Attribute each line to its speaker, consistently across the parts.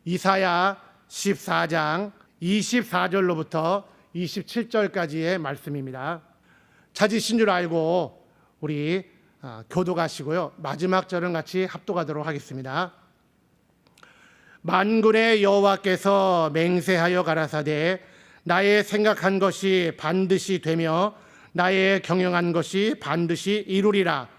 Speaker 1: 이사야 14장 24절로부터 27절까지의 말씀입니다. 찾으신 줄 알고 우리 교독하시고요. 마지막 절은 같이 합독하도록 하겠습니다. 만군의 여호와께서 맹세하여 가라사대 나의 생각한 것이 반드시 되며 나의 경영한 것이 반드시 이루리라.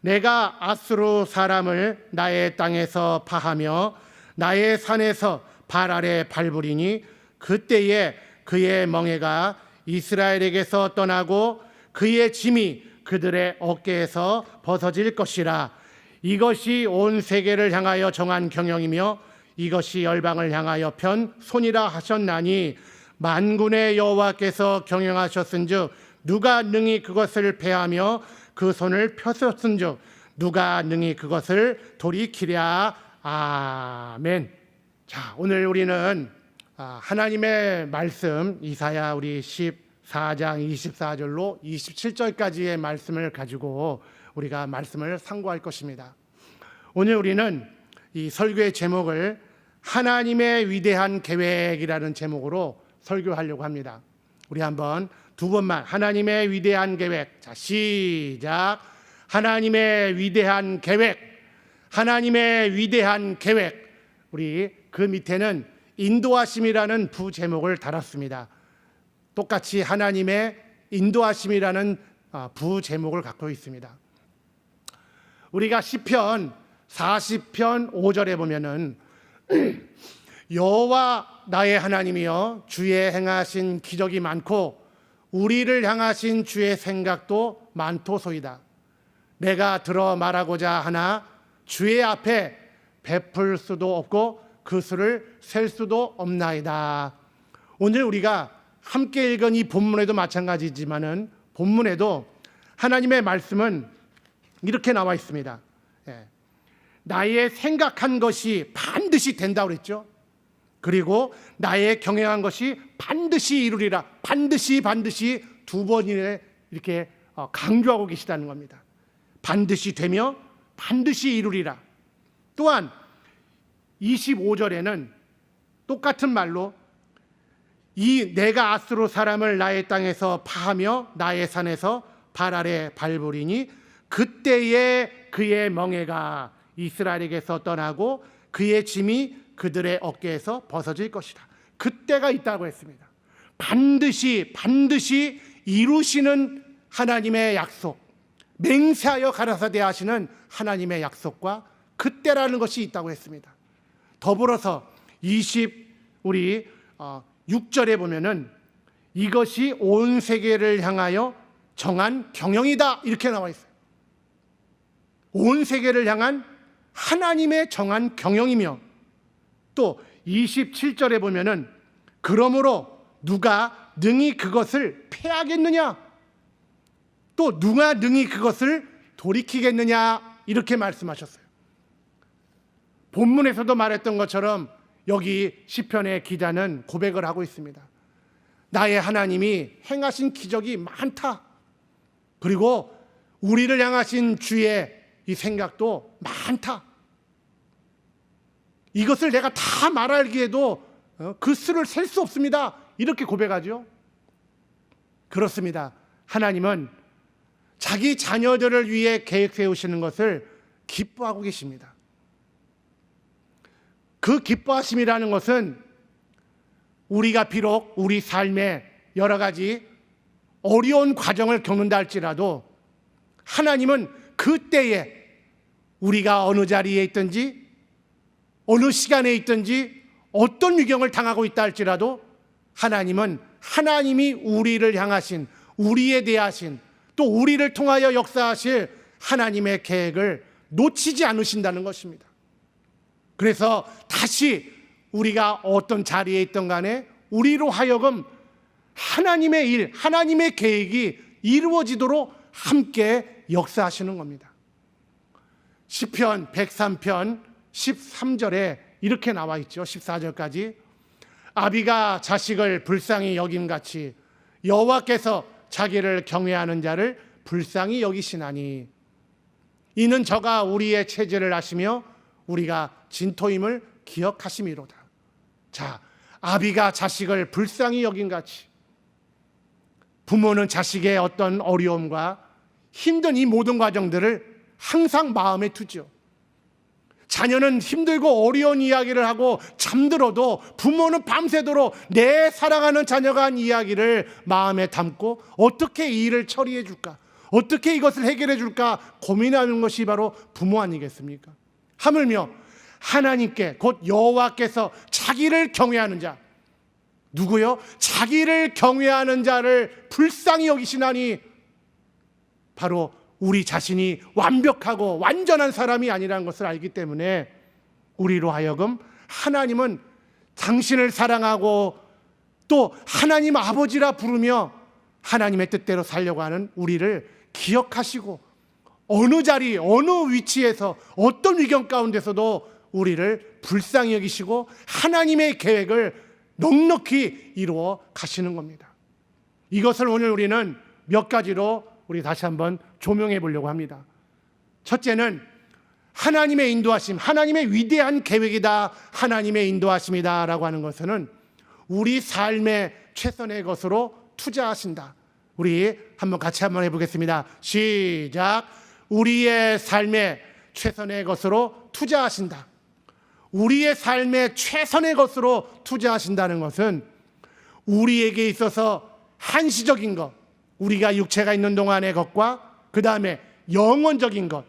Speaker 1: 내가 앗수르 사람을 나의 땅에서 파하며 나의 산에서 발 아래 밟으리니 그때에 그의 멍에가 이스라엘에게서 떠나고 그의 짐이 그들의 어깨에서 벗어질 것이라. 이것이 온 세계를 향하여 정한 경영이며 이것이 열방을 향하여 편 손이라 하셨나니 만군의 여호와께서 경영하셨은즉 누가 능히 그것을 패하며 그 손을 펴셨은즉 누가 능히 그것을 돌이키랴. 아멘. 자, 오늘 우리는 하나님의 말씀 이사야 우리 14장 24절로 27절까지의 말씀을 가지고 우리가 말씀을 상고할 것입니다. 오늘 우리는 이 설교의 제목을 하나님의 위대한 계획이라는 제목으로 설교하려고 합니다. 우리 한번 두 번만 하나님의 위대한 계획. 자, 시작. 하나님의 위대한 계획. 하나님의 위대한 계획. 우리 그 밑에는 인도하심이라는 부제목을 달았습니다. 똑같이 하나님의 인도하심이라는 부제목을 갖고 있습니다. 우리가 시편 40편 5절에 보면은 여호와 나의 하나님이여 주의 행하신 기적이 많고 우리를 향하신 주의 생각도 많도소이다. 내가 들어 말하고자 하나 주의 앞에 베풀 수도 없고 그 수를 셀 수도 없나이다. 오늘 우리가 함께 읽은 이 본문에도 마찬가지지만은 본문에도 하나님의 말씀은 이렇게 나와 있습니다. 나의 생각한 것이 반드시 된다고 그랬죠. 그리고 나의 경영한 것이 반드시 이루리라. 반드시 두 번이나 이렇게 강조하고 계시다는 겁니다. 반드시 되며 반드시 이루리라. 또한 25절에는 똑같은 말로 이 내가 앗수르 사람을 나의 땅에서 파하며 나의 산에서 발 아래 밟으리니 그때에 그의 멍에가 이스라엘에게서 떠나고 그의 짐이 그들의 어깨에서 벗어질 것이다. 그때가 있다고 했습니다. 반드시 이루시는 하나님의 약속, 맹세하여 가라사대 하시는 하나님의 약속과 그때라는 것이 있다고 했습니다. 더불어서 6절에 보면은 이것이 온 세계를 향하여 정한 경영이다 이렇게 나와 있어요. 온 세계를 향한 하나님의 정한 경영이며 또 27절에 보면은 그러므로 누가 능히 그것을 패하겠느냐 또 누가 능히 그것을 돌이키겠느냐 이렇게 말씀하셨어요. 본문에서도 말했던 것처럼 여기 시편의 기자는 고백을 하고 있습니다. 나의 하나님이 행하신 기적이 많다. 그리고 우리를 향하신 주의 이 생각도 많다. 이것을 내가 다 말하기에도 그 수를 셀 수 없습니다. 이렇게 고백하죠. 그렇습니다. 하나님은 자기 자녀들을 위해 계획 세우시는 것을 기뻐하고 계십니다. 그 기뻐하심이라는 것은 우리가 비록 우리 삶에 여러 가지 어려운 과정을 겪는다 할지라도 하나님은 그때에 우리가 어느 자리에 있든지 어느 시간에 있든지 어떤 위경을 당하고 있다 할지라도 하나님은 하나님이 우리를 향하신 우리에 대하신 또 우리를 통하여 역사하실 하나님의 계획을 놓치지 않으신다는 것입니다. 그래서 다시 우리가 어떤 자리에 있든 간에 우리로 하여금 하나님의 일, 하나님의 계획이 이루어지도록 함께 역사하시는 겁니다. 시편 103편 13절에 이렇게 나와 있죠. 14절까지 아비가 자식을 불쌍히 여김같이 여호와께서 자기를 경외하는 자를 불쌍히 여기시나니 이는 저가 우리의 체질을 아시며 우리가 진토임을 기억하심이로다. 자, 아비가 자식을 불쌍히 여긴 같이 부모는 자식의 어떤 어려움과 힘든 이 모든 과정들을 항상 마음에 두죠. 자녀는 힘들고 어려운 이야기를 하고 잠들어도 부모는 밤새도록 내 사랑하는 자녀가 한 이야기를 마음에 담고 어떻게 이 일을 처리해 줄까, 어떻게 이것을 해결해 줄까 고민하는 것이 바로 부모 아니겠습니까? 하물며 하나님께 곧 여호와께서 자기를 경외하는 자, 누구요? 자기를 경외하는 자를 불쌍히 여기시나니 바로 우리 자신이 완벽하고 완전한 사람이 아니라는 것을 알기 때문에 우리로 하여금 하나님은 당신을 사랑하고 또 하나님 아버지라 부르며 하나님의 뜻대로 살려고 하는 우리를 기억하시고 어느 자리, 어느 위치에서 어떤 위경 가운데서도 우리를 불쌍히 여기시고 하나님의 계획을 넉넉히 이루어 가시는 겁니다. 이것을 오늘 우리는 몇 가지로 우리 다시 한번 조명해 보려고 합니다. 첫째는 하나님의 인도하심, 하나님의 위대한 계획이다, 하나님의 인도하심이다 라고 하는 것은 우리 삶의 최선의 것으로 투자하신다. 우리 한번 같이 한번 해보겠습니다. 시작. 우리의 삶의 최선의 것으로 투자하신다. 우리의 삶의 최선의 것으로 투자하신다는 것은 우리에게 있어서 한시적인 것, 우리가 육체가 있는 동안의 것과 그 다음에 영원적인 것,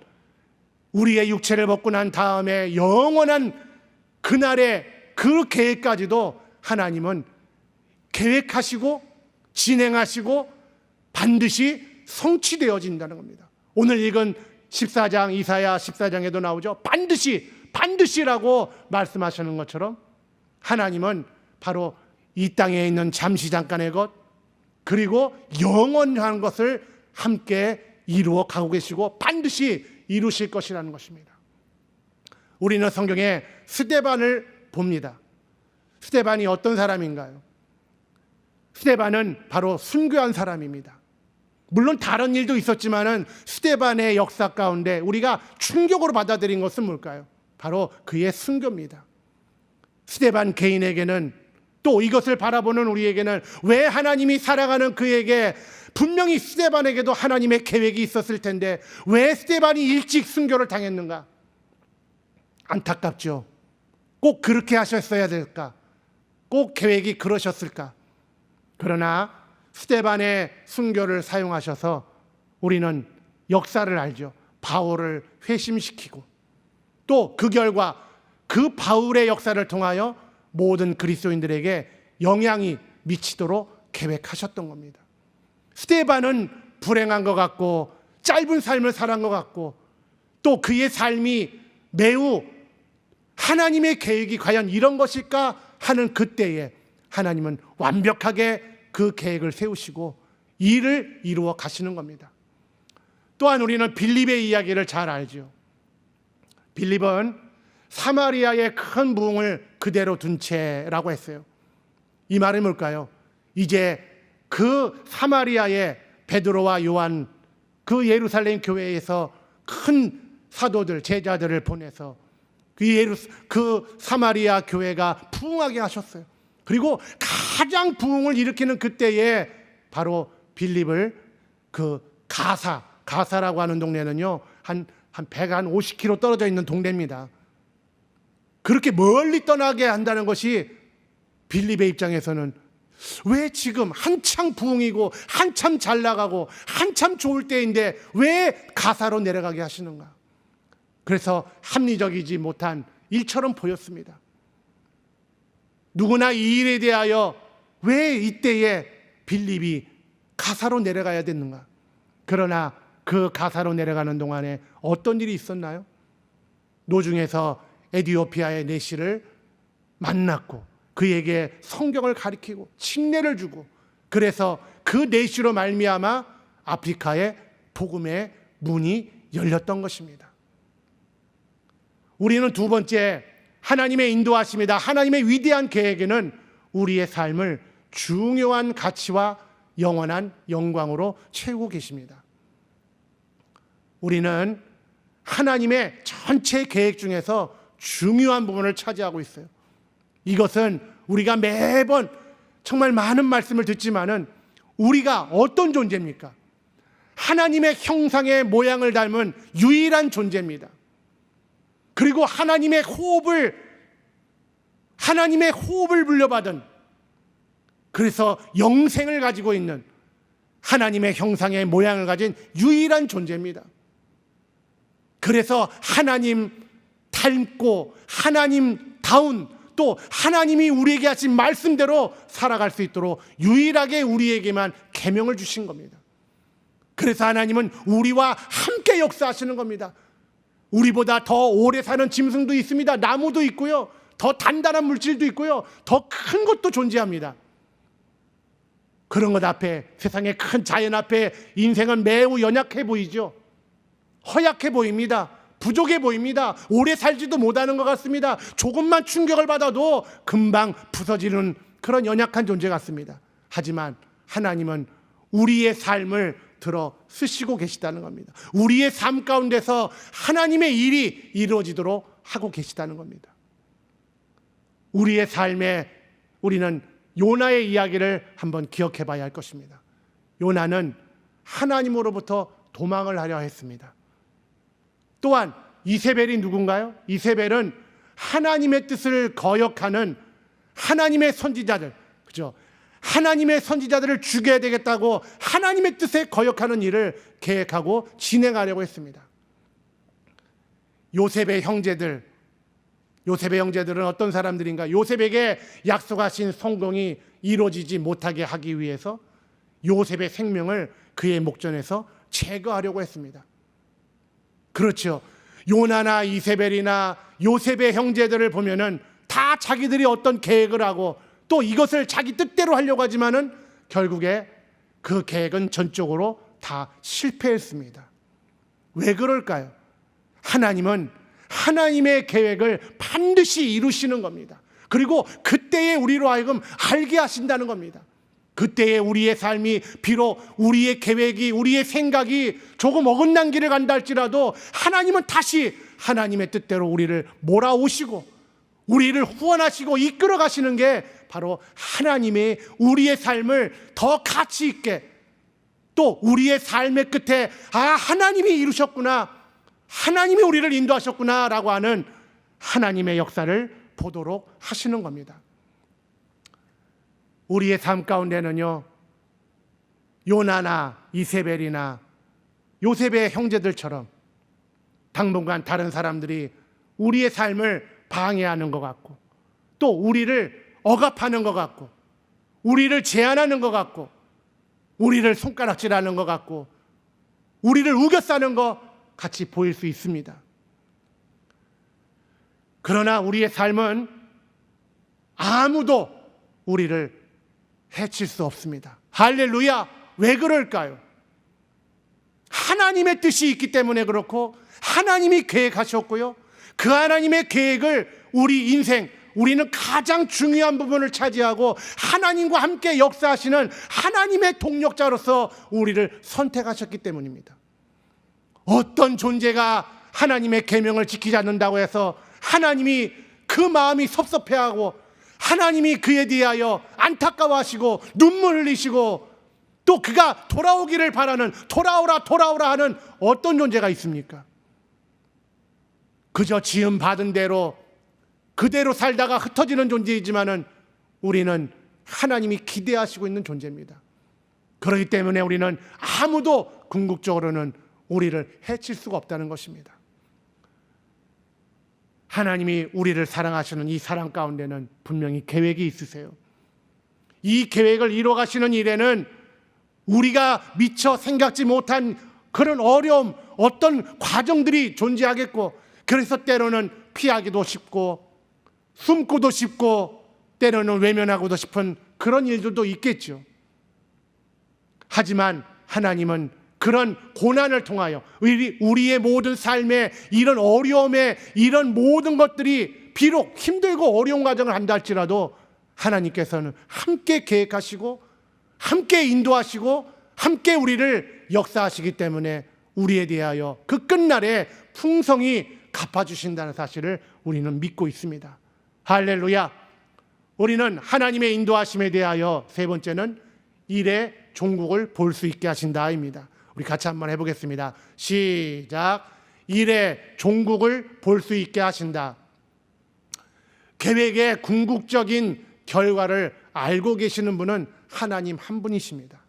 Speaker 1: 우리의 육체를 먹고 난 다음에 영원한 그날의 그 계획까지도 하나님은 계획하시고 진행하시고 반드시 성취되어진다는 겁니다. 오늘 읽은 14장 이사야 14장에도 나오죠. 반드시라고 말씀하시는 것처럼 하나님은 바로 이 땅에 있는 잠시 잠깐의 것 그리고 영원한 것을 함께 이루어 가고 계시고 반드시 이루실 것이라는 것입니다. 우리는 성경에 스데반을 봅니다. 스데반이 어떤 사람인가요? 스데반은 바로 순교한 사람입니다. 물론 다른 일도 있었지만은 스데반의 역사 가운데 우리가 충격으로 받아들인 것은 뭘까요? 바로 그의 순교입니다. 스데반 개인에게는 또 이것을 바라보는 우리에게는 왜 하나님이 사랑하는 그에게 분명히 스데반에게도 하나님의 계획이 있었을 텐데 왜 스데반이 일찍 순교를 당했는가? 안타깝죠. 꼭 그렇게 하셨어야 될까? 꼭 계획이 그러셨을까? 그러나 스데반의 순교를 사용하셔서 우리는 역사를 알죠. 바울을 회심시키고 또 그 결과 그 바울의 역사를 통하여 모든 그리스도인들에게 영향이 미치도록 계획하셨던 겁니다. 스데반은 불행한 것 같고 짧은 삶을 살한 것 같고 또 그의 삶이 매우 하나님의 계획이 과연 이런 것일까 하는 그때에 하나님은 완벽하게 그 계획을 세우시고 일을 이루어 가시는 겁니다. 또한 우리는 빌립의 이야기를 잘 알죠. 빌립은 사마리아의 큰 부흥을 그대로 둔 채라고 했어요. 이 말은 뭘까요? 이제 그 사마리아의 베드로와 요한 그 예루살렘 교회에서 큰 사도들 제자들을 보내서 그 사마리아 교회가 부흥하게 하셨어요. 그리고 가장 부흥을 일으키는 그때에 바로 빌립을 그 가사라고 하는 동네는요 한 150km 떨어져 있는 동네입니다. 그렇게 멀리 떠나게 한다는 것이 빌립의 입장에서는 왜 지금 한참 부흥이고 한참 잘 나가고 한참 좋을 때인데 왜 가사로 내려가게 하시는가? 그래서 합리적이지 못한 일처럼 보였습니다. 누구나 이 일에 대하여 왜 이때에 빌립이 가사로 내려가야 됐는가? 그러나 그 가사로 내려가는 동안에 어떤 일이 있었나요? 노중에서 에티오피아의 내시를 만났고 그에게 성경을 가르치고 칙례를 주고 그래서 그 내시로 말미암아 아프리카의 복음의 문이 열렸던 것입니다. 우리는 두 번째 하나님의 인도하심이다. 하나님의 위대한 계획에는 우리의 삶을 중요한 가치와 영원한 영광으로 채우고 계십니다. 우리는 하나님의 전체 계획 중에서 중요한 부분을 차지하고 있어요. 이것은 우리가 매번 정말 많은 말씀을 듣지만은 우리가 어떤 존재입니까? 하나님의 형상의 모양을 닮은 유일한 존재입니다. 그리고 하나님의 호흡을 물려받은, 그래서 영생을 가지고 있는 하나님의 형상의 모양을 가진 유일한 존재입니다. 그래서 하나님 닮고 하나님다운, 또 하나님이 우리에게 하신 말씀대로 살아갈 수 있도록 유일하게 우리에게만 계명을 주신 겁니다. 그래서 하나님은 우리와 함께 역사하시는 겁니다. 우리보다 더 오래 사는 짐승도 있습니다. 나무도 있고요, 더 단단한 물질도 있고요, 더 큰 것도 존재합니다. 그런 것 앞에, 세상의 큰 자연 앞에 인생은 매우 연약해 보이죠. 허약해 보입니다. 부족해 보입니다. 오래 살지도 못하는 것 같습니다. 조금만 충격을 받아도 금방 부서지는 그런 연약한 존재 같습니다. 하지만 하나님은 우리의 삶을 들어 쓰시고 계시다는 겁니다. 우리의 삶 가운데서 하나님의 일이 이루어지도록 하고 계시다는 겁니다. 우리의 삶에 우리는 요나의 이야기를 한번 기억해 봐야 할 것입니다. 요나는 하나님으로부터 도망을 하려 했습니다. 또한 이세벨이 누군가요? 이세벨은 하나님의 뜻을 거역하는 하나님의 선지자들, 그죠? 하나님의 선지자들을 죽여야 되겠다고 하나님의 뜻에 거역하는 일을 계획하고 진행하려고 했습니다. 요셉의 형제들은 어떤 사람들인가? 요셉에게 약속하신 성공이 이루어지지 못하게 하기 위해서 요셉의 생명을 그의 목전에서 제거하려고 했습니다. 그렇죠. 요나나 이세벨이나 요셉의 형제들을 보면은 다 자기들이 어떤 계획을 하고 또 이것을 자기 뜻대로 하려고 하지만은 결국에 그 계획은 전적으로 다 실패했습니다. 왜 그럴까요? 하나님은 하나님의 계획을 반드시 이루시는 겁니다. 그리고 그때에 우리로 하여금 알게 하신다는 겁니다. 그때에 우리의 삶이 비록 우리의 계획이, 우리의 생각이 조금 어긋난 길을 간다 할지라도 하나님은 다시 하나님의 뜻대로 우리를 몰아오시고 우리를 후원하시고 이끌어 가시는 게 바로 하나님의 우리의 삶을 더 가치 있게, 또 우리의 삶의 끝에 하나님이 이루셨구나, 하나님이 우리를 인도하셨구나 라고 하는 하나님의 역사를 보도록 하시는 겁니다. 우리의 삶 가운데는요, 요나나 이세벨이나 요셉의 형제들처럼 당분간 다른 사람들이 우리의 삶을 방해하는 것 같고, 또 우리를 억압하는 것 같고, 우리를 제한하는 것 같고, 우리를 손가락질하는 것 같고, 우리를 우겨싸는 것 같이 보일 수 있습니다. 그러나 우리의 삶은 아무도 우리를 해칠 수 없습니다. 할렐루야! 왜 그럴까요? 하나님의 뜻이 있기 때문에 그렇고, 하나님이 계획하셨고요, 그 하나님의 계획을 우리 인생, 우리는 가장 중요한 부분을 차지하고 하나님과 함께 역사하시는 하나님의 동력자로서 우리를 선택하셨기 때문입니다. 어떤 존재가 하나님의 계명을 지키지 않는다고 해서 하나님이 그 마음이 섭섭해하고 하나님이 그에 대하여 안타까워하시고 눈물 흘리시고 또 그가 돌아오기를 바라는, 돌아오라 하는 어떤 존재가 있습니까? 그저 지음 받은 대로 그대로 살다가 흩어지는 존재이지만은 우리는 하나님이 기대하시고 있는 존재입니다. 그렇기 때문에 우리는 아무도 궁극적으로는 우리를 해칠 수가 없다는 것입니다. 하나님이 우리를 사랑하시는 이 사랑 가운데는 분명히 계획이 있으세요. 이 계획을 이루어가시는 일에는 우리가 미처 생각지 못한 그런 어려움, 어떤 과정들이 존재하겠고, 그래서 때로는 피하기도 쉽고 숨고도 쉽고 때로는 외면하고도 싶은 그런 일들도 있겠죠. 하지만 하나님은 그런 고난을 통하여 우리의 모든 삶에 이런 어려움에 이런 모든 것들이 비록 힘들고 어려운 과정을 한다 할지라도 하나님께서는 함께 계획하시고 함께 인도하시고 함께 우리를 역사하시기 때문에 우리에 대하여 그 끝날에 풍성히 갚아주신다는 사실을 우리는 믿고 있습니다. 할렐루야! 우리는 하나님의 인도하심에 대하여 세 번째는 일의 종국을 볼 수 있게 하신다입니다. 우리 같이 한번 해보겠습니다. 시작. 일의 종국을 볼 수 있게 하신다. 계획의 궁극적인 결과를 알고 계시는 분은 하나님 한 분이십니다.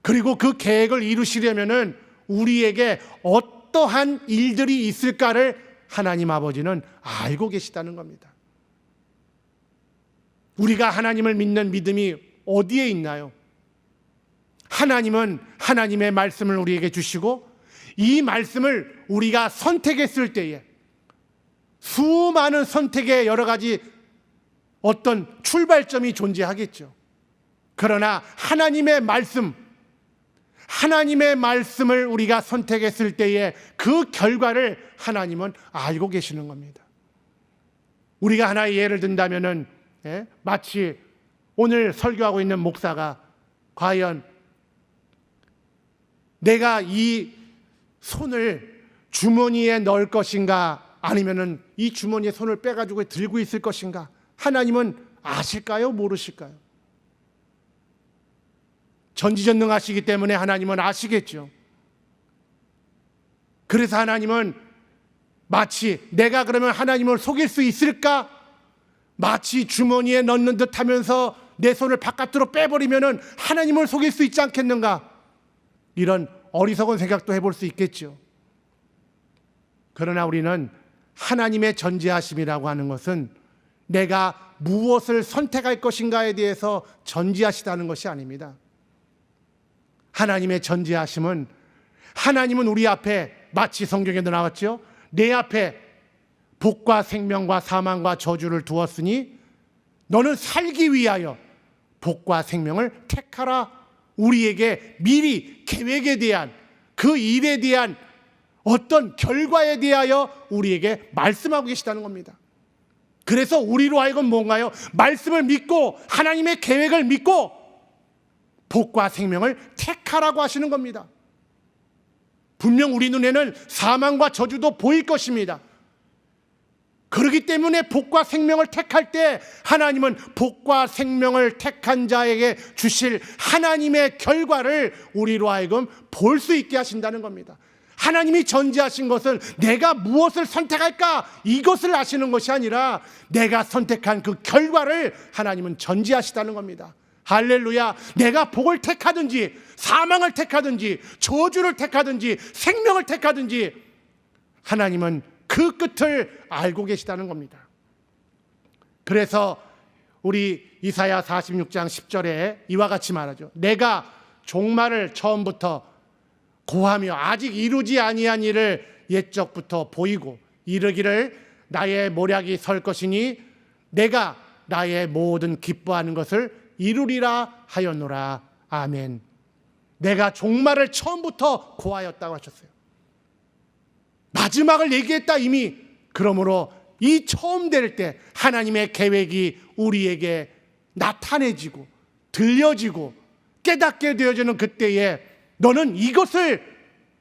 Speaker 1: 그리고 그 계획을 이루시려면은 우리에게 어떠한 일들이 있을까를 하나님 아버지는 알고 계시다는 겁니다. 우리가 하나님을 믿는 믿음이 어디에 있나요? 하나님은 하나님의 말씀을 우리에게 주시고 이 말씀을 우리가 선택했을 때에 수많은 선택의 여러 가지 어떤 출발점이 존재하겠죠. 그러나 하나님의 말씀을 우리가 선택했을 때에 그 결과를 하나님은 알고 계시는 겁니다. 우리가 하나의 예를 든다면은 마치 오늘 설교하고 있는 목사가 과연 내가 이 손을 주머니에 넣을 것인가 아니면은 이 주머니에 손을 빼가지고 들고 있을 것인가 하나님은 아실까요? 모르실까요? 전지전능하시기 때문에 하나님은 아시겠죠. 그래서 하나님은 마치 내가 그러면 하나님을 속일 수 있을까? 마치 주머니에 넣는 듯 하면서 내 손을 바깥으로 빼버리면은 하나님을 속일 수 있지 않겠는가? 이런 어리석은 생각도 해볼 수 있겠죠. 그러나 우리는 하나님의 전지하심이라고 하는 것은 내가 무엇을 선택할 것인가에 대해서 전지하시다는 것이 아닙니다. 하나님의 전지하심은 하나님은 우리 앞에 마치 성경에도 나왔죠. 내 앞에 복과 생명과 사망과 저주를 두었으니 너는 살기 위하여 복과 생명을 택하라. 우리에게 미리 계획에 대한 그 일에 대한 어떤 결과에 대하여 우리에게 말씀하고 계시다는 겁니다. 그래서 우리로 하여금 뭔가요? 말씀을 믿고 하나님의 계획을 믿고 복과 생명을 택하라고 하시는 겁니다. 분명 우리 눈에는 사망과 저주도 보일 것입니다. 그렇기 때문에 복과 생명을 택할 때 하나님은 복과 생명을 택한 자에게 주실 하나님의 결과를 우리로 하여금 볼 수 있게 하신다는 겁니다. 하나님이 전지하신 것은 내가 무엇을 선택할까 이것을 아시는 것이 아니라 내가 선택한 그 결과를 하나님은 전지하시다는 겁니다. 할렐루야. 내가 복을 택하든지 사망을 택하든지 저주를 택하든지 생명을 택하든지 하나님은 그 끝을 알고 계시다는 겁니다. 그래서 우리 이사야 46장 10절에 이와 같이 말하죠. 내가 종말을 처음부터 고하며 아직 이루지 아니한 일을 옛적부터 보이고 이르기를 나의 모략이 설 것이니 내가 나의 모든 기뻐하는 것을 이루리라 하였노라. 아멘. 내가 종말을 처음부터 고하였다고 하셨어요. 마지막을 얘기했다 이미. 그러므로 이 처음 될 때 하나님의 계획이 우리에게 나타내지고 들려지고 깨닫게 되어지는 그때에 너는 이것을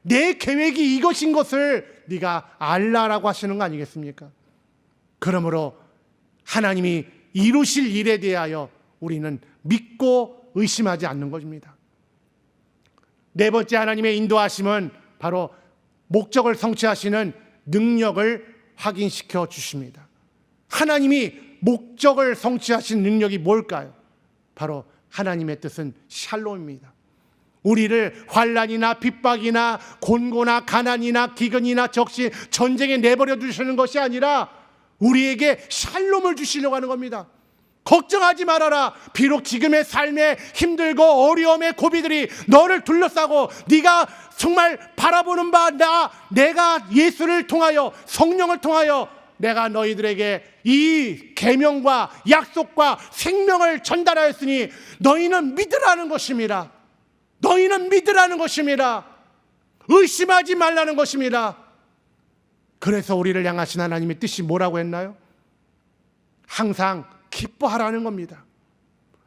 Speaker 1: 내 계획이 이것인 것을 네가 알라라고 하시는 거 아니겠습니까? 그러므로 하나님이 이루실 일에 대하여 우리는 믿고 의심하지 않는 것입니다. 네 번째 하나님의 인도하심은 바로 목적을 성취하시는 능력을 확인시켜 주십니다. 하나님이 목적을 성취하신 능력이 뭘까요? 바로 하나님의 뜻은 샬롬입니다. 우리를 환난이나 핍박이나 곤고나 가난이나 기근이나 적시 전쟁에 내버려 두시는 것이 아니라 우리에게 샬롬을 주시려고 하는 겁니다. 걱정하지 말아라. 비록 지금의 삶에 힘들고 어려움의 고비들이 너를 둘러싸고 네가 정말 바라보는 바 내가 예수를 통하여 성령을 통하여 내가 너희들에게 이 계명과 약속과 생명을 전달하였으니 너희는 믿으라는 것입니다. 너희는 믿으라는 것입니다. 의심하지 말라는 것입니다. 그래서 우리를 향하신 하나님의 뜻이 뭐라고 했나요? 항상 기뻐하라는 겁니다.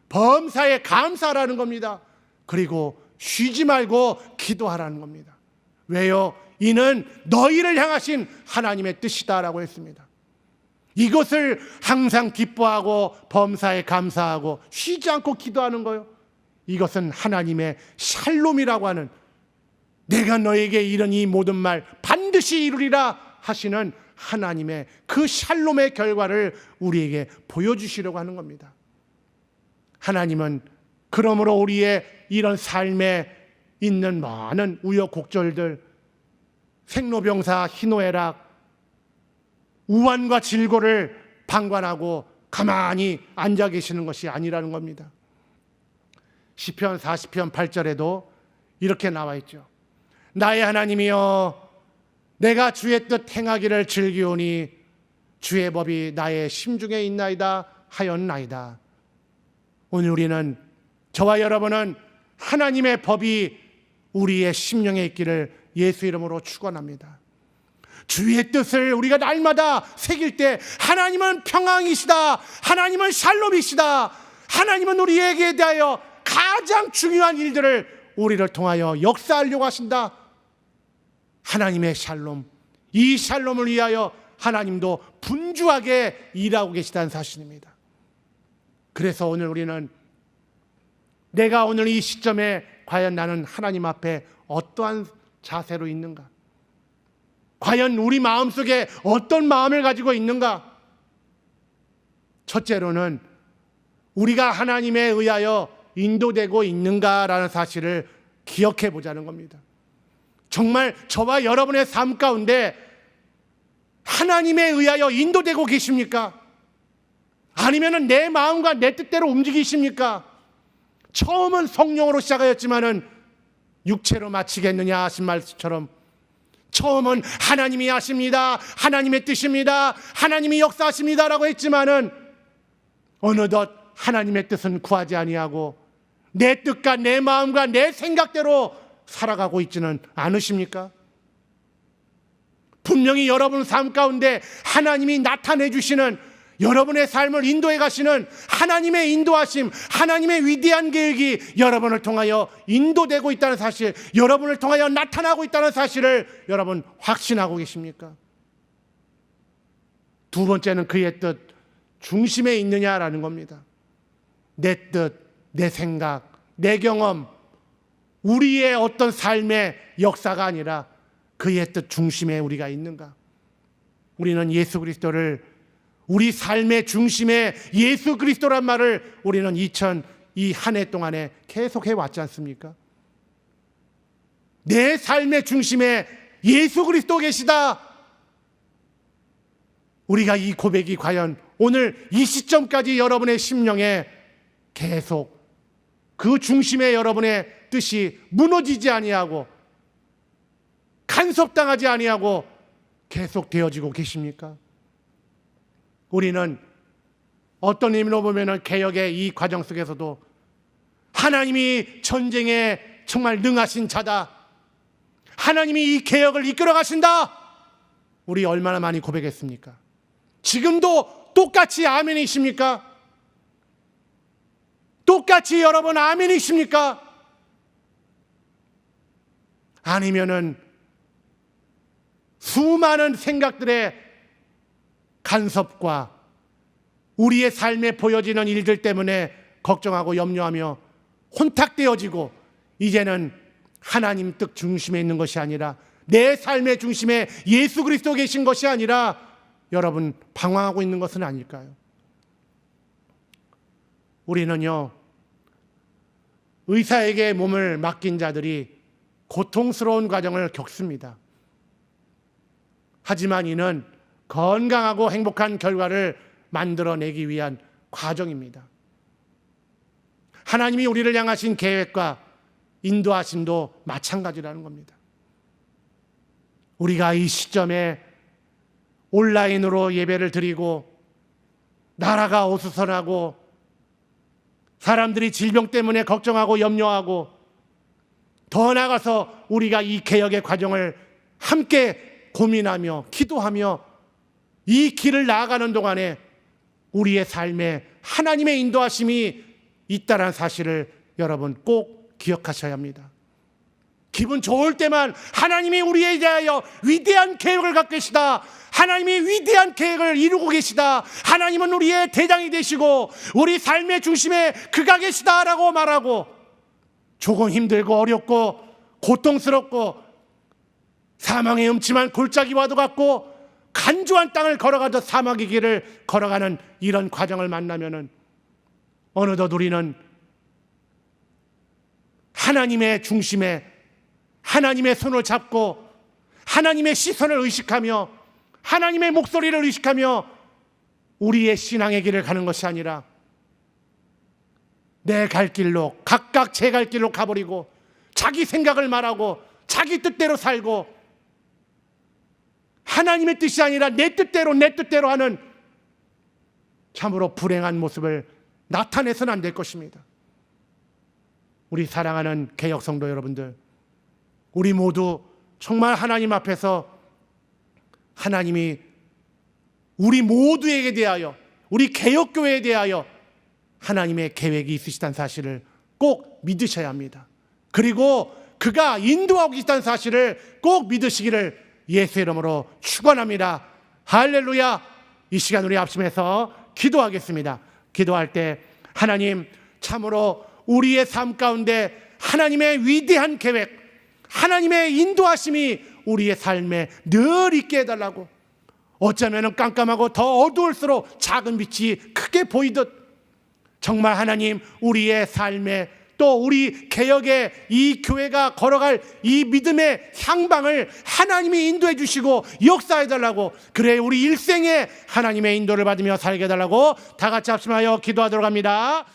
Speaker 1: 범사에 감사하라는 겁니다. 그리고 쉬지 말고 기도하라는 겁니다. 왜요? 이는 너희를 향하신 하나님의 뜻이다라고 했습니다. 이것을 항상 기뻐하고 범사에 감사하고 쉬지 않고 기도하는 거예요. 이것은 하나님의 샬롬이라고 하는, 내가 너에게 이런 이 모든 말 반드시 이루리라 하시는 하나님의 그 샬롬의 결과를 우리에게 보여주시려고 하는 겁니다. 하나님은 그러므로 우리의 이런 삶에 있는 많은 우여곡절들, 생로병사, 희노애락, 우환과 질고를 방관하고 가만히 앉아 계시는 것이 아니라는 겁니다. 시편 40편 8절에도 이렇게 나와 있죠. 나의 하나님이여, 내가 주의 뜻 행하기를 즐기오니 주의 법이 나의 심중에 있나이다 하였나이다. 오늘 우리는, 저와 여러분은 하나님의 법이 우리의 심령에 있기를 예수 이름으로 축원합니다. 주의 뜻을 우리가 날마다 새길 때 하나님은 평강이시다, 하나님은 샬롬이시다, 하나님은 우리에게 대하여 가장 중요한 일들을 우리를 통하여 역사하려고 하신다. 하나님의 샬롬, 이 샬롬을 위하여 하나님도 분주하게 일하고 계시다는 사실입니다. 그래서 오늘 우리는 내가 오늘 이 시점에 과연 나는 하나님 앞에 어떠한 자세로 있는가? 과연 우리 마음속에 어떤 마음을 가지고 있는가? 첫째로는 우리가 하나님에 의하여 인도되고 있는가라는 사실을 기억해 보자는 겁니다. 정말 저와 여러분의 삶 가운데 하나님에 의하여 인도되고 계십니까? 아니면 내 마음과 내 뜻대로 움직이십니까? 처음은 성령으로 시작하였지만은 육체로 마치겠느냐 하신 말씀처럼 처음은 하나님이 하십니다, 하나님의 뜻입니다, 하나님이 역사하십니다라고 했지만은 어느덧 하나님의 뜻은 구하지 아니하고 내 뜻과 내 마음과 내 생각대로 살아가고 있지는 않으십니까? 분명히 여러분 삶 가운데 하나님이 나타내 주시는, 여러분의 삶을 인도해 가시는 하나님의 인도하심, 하나님의 위대한 계획이 여러분을 통하여 인도되고 있다는 사실, 여러분을 통하여 나타나고 있다는 사실을 여러분 확신하고 계십니까? 두 번째는 그의 뜻 중심에 있느냐라는 겁니다. 내 뜻, 내 생각, 내 경험, 우리의 어떤 삶의 역사가 아니라 그의 뜻 중심에 우리가 있는가? 우리는 예수 그리스도를 우리 삶의 중심에 예수 그리스도란 말을 우리는 이 한 해 동안에 계속 해왔지 않습니까? 내 삶의 중심에 예수 그리스도 계시다. 우리가 이 고백이 과연 오늘 이 시점까지 여러분의 심령에 계속 그 중심에 여러분의 뜻이 무너지지 아니하고 간섭당하지 아니하고 계속 되어지고 계십니까? 우리는 어떤 의미로 보면 개혁의 이 과정 속에서도 하나님이 전쟁에 정말 능하신 자다, 하나님이 이 개혁을 이끌어 가신다, 우리 얼마나 많이 고백했습니까? 지금도 똑같이 아멘이십니까? 똑같이 여러분 아멘이십니까? 아니면은 수많은 생각들의 간섭과 우리의 삶에 보여지는 일들 때문에 걱정하고 염려하며 혼탁되어지고 이제는 하나님 뜻 중심에 있는 것이 아니라 내 삶의 중심에 예수 그리스도 계신 것이 아니라 여러분 방황하고 있는 것은 아닐까요? 우리는요, 의사에게 몸을 맡긴 자들이 고통스러운 과정을 겪습니다. 하지만 이는 건강하고 행복한 결과를 만들어내기 위한 과정입니다. 하나님이 우리를 향하신 계획과 인도하심도 마찬가지라는 겁니다. 우리가 이 시점에 온라인으로 예배를 드리고 나라가 어수선하고 사람들이 질병 때문에 걱정하고 염려하고 더 나아가서 우리가 이 개혁의 과정을 함께 고민하며 기도하며 이 길을 나아가는 동안에 우리의 삶에 하나님의 인도하심이 있다는 사실을 여러분 꼭 기억하셔야 합니다. 기분 좋을 때만 하나님이 우리에 대하여 위대한 계획을 갖고 계시다, 하나님이 위대한 계획을 이루고 계시다, 하나님은 우리의 대장이 되시고 우리 삶의 중심에 그가 계시다라고 말하고, 조금 힘들고 어렵고 고통스럽고 사망의 음침한 골짜기와도 같고 간조한 땅을 걸어가도 사막의 길을 걸어가는 이런 과정을 만나면은 어느덧 우리는 하나님의 중심에 하나님의 손을 잡고 하나님의 시선을 의식하며 하나님의 목소리를 의식하며 우리의 신앙의 길을 가는 것이 아니라 내 갈 길로, 각각 제 갈 길로 가버리고 자기 생각을 말하고 자기 뜻대로 살고 하나님의 뜻이 아니라 내 뜻대로 하는 참으로 불행한 모습을 나타내서는 안 될 것입니다. 우리 사랑하는 개혁성도 여러분들, 우리 모두 정말 하나님 앞에서 하나님이 우리 모두에게 대하여, 우리 개혁교회에 대하여 하나님의 계획이 있으시다는 사실을 꼭 믿으셔야 합니다. 그리고 그가 인도하고 계시다는 사실을 꼭 믿으시기를 예수의 이름으로 축원합니다. 할렐루야. 이 시간 우리 합심해서 기도하겠습니다. 기도할 때 하나님, 참으로 우리의 삶 가운데 하나님의 위대한 계획, 하나님의 인도하심이 우리의 삶에 늘 있게 해달라고, 어쩌면 깜깜하고 더 어두울수록 작은 빛이 크게 보이듯 정말 하나님, 우리의 삶에 또 우리 개혁의 이 교회가 걸어갈 이 믿음의 향방을 하나님이 인도해 주시고 역사해 달라고, 그래 우리 일생에 하나님의 인도를 받으며 살게 해달라고 다 같이 합심하여 기도하도록 합니다.